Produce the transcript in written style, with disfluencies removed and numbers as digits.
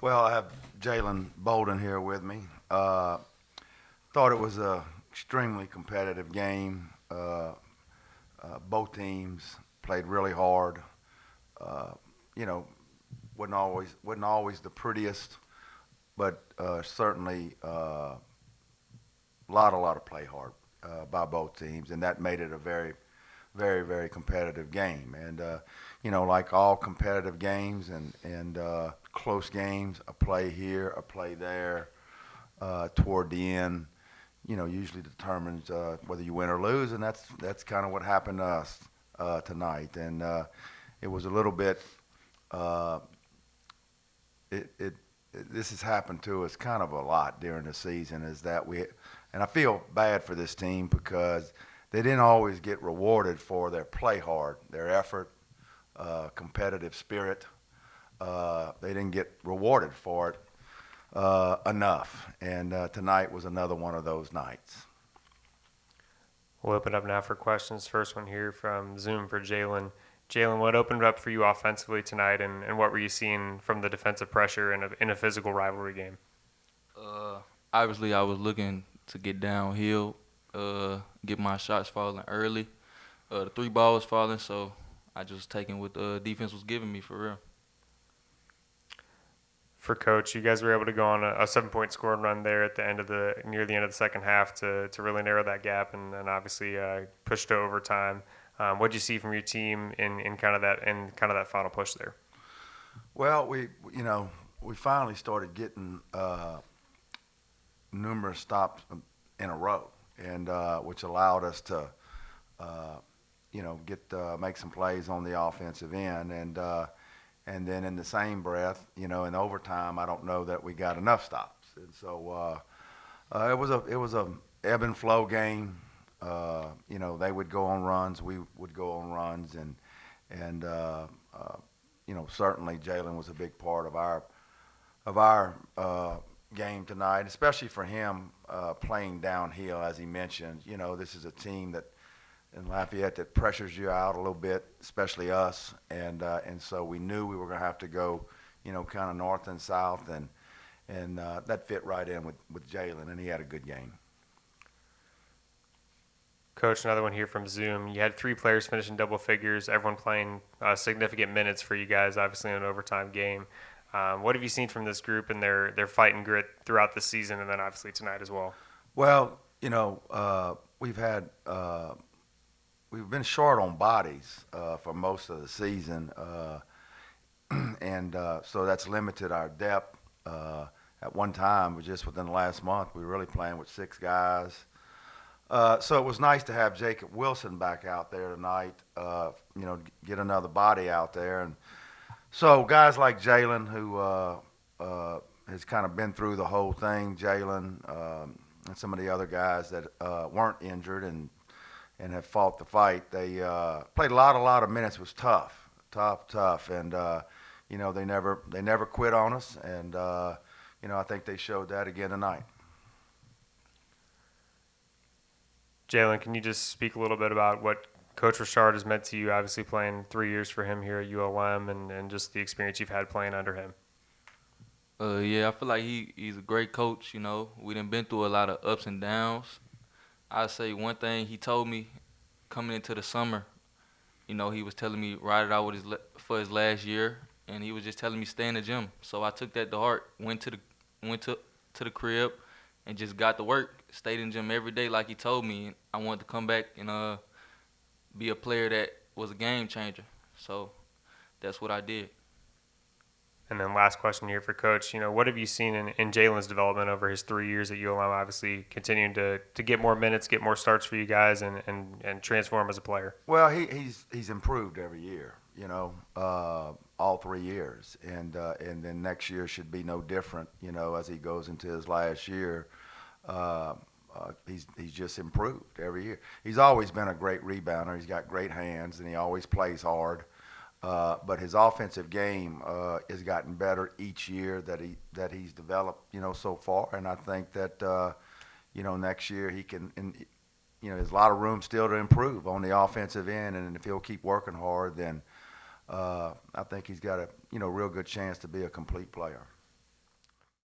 Well, I have Jalen Bolden here with me. Thought it was a extremely competitive game. Both teams played really hard. Uh, you know, wasn't always the prettiest, but certainly a lot of play hard by both teams, and that made it a very, very, very competitive game. And like all competitive games and close games, a play here, a play there, toward the end, usually determines whether you win or lose, and that's kind of what happened to us tonight. And it was a little bit. Uh, it this has happened to us kind of a lot during the season. Is that and I feel bad for this team because they didn't always get rewarded for their play hard, their effort, competitive spirit. They didn't get rewarded for it enough, and tonight was another one of those nights. We'll open up now for questions. First one here from Zoom for Jalen. Jalen, what opened up for you offensively tonight, and what were you seeing from the defensive pressure in a physical rivalry game? Obviously, I was looking to get downhill, get my shots falling early. The three ball was falling, so I just taking what the defense was giving me for real. For Coach, you guys were able to go on a 7-point scoring run there at the end of near the end of the second half to really narrow that gap and obviously push to overtime. What did you see from your team in kind of that final push there? Well, we finally started getting numerous stops in a row, and which allowed us to make some plays on the offensive end, and then in the same breath, in overtime, I don't know that we got enough stops, and so it was a ebb and flow game. They would go on runs, we would go on runs, and certainly Jalen was a big part of our game tonight, especially for him playing downhill, as he mentioned. This is a team that in Lafayette that pressures you out a little bit, especially us, and so we knew we were going to have to go, kind of north and south, and that fit right in with Jalen, and he had a good game. Coach, another one here from Zoom. You had 3 players finishing double figures, everyone playing significant minutes for you guys, obviously in an overtime game. What have you seen from this group and their fight and grit throughout the season, and then obviously tonight as well? Well, we've been short on bodies for most of the season, and so that's limited our depth. At one time, just within the last month, we were really playing with 6 guys. So it was nice to have Jacob Wilson back out there tonight, get another body out there. And so guys like Jalen, who has kind of been through the whole thing, Jalen, and some of the other guys that weren't injured and have fought the fight, they played a lot of minutes. It was tough, and they never quit on us, and I think they showed that again tonight. Jalen, can you just speak a little bit about what Coach Richard has meant to you, obviously playing 3 years for him here at ULM and just the experience you've had playing under him? Yeah, I feel like he's a great coach. We done been through a lot of ups and downs. I say one thing he told me coming into the summer, he was telling me ride it out for his last year, and he was just telling me stay in the gym. So I took that to heart, went to the crib, and just got to work. Stayed in the gym every day like he told me. I wanted to come back and be a player that was a game changer. So that's what I did. And then last question here for Coach. What have you seen in Jalen's development over his 3 years at ULM, obviously continuing to get more minutes, get more starts for you guys, and transform as a player? Well, he's improved every year, all 3 years. And then next year should be no different, as he goes into his last year. He's just improved every year. He's always been a great rebounder. He's got great hands, and he always plays hard. But his offensive game has gotten better each year that he's developed, so far. And I think that next year he can. And, there's a lot of room still to improve on the offensive end, and if he'll keep working hard, then I think he's got a real good chance to be a complete player.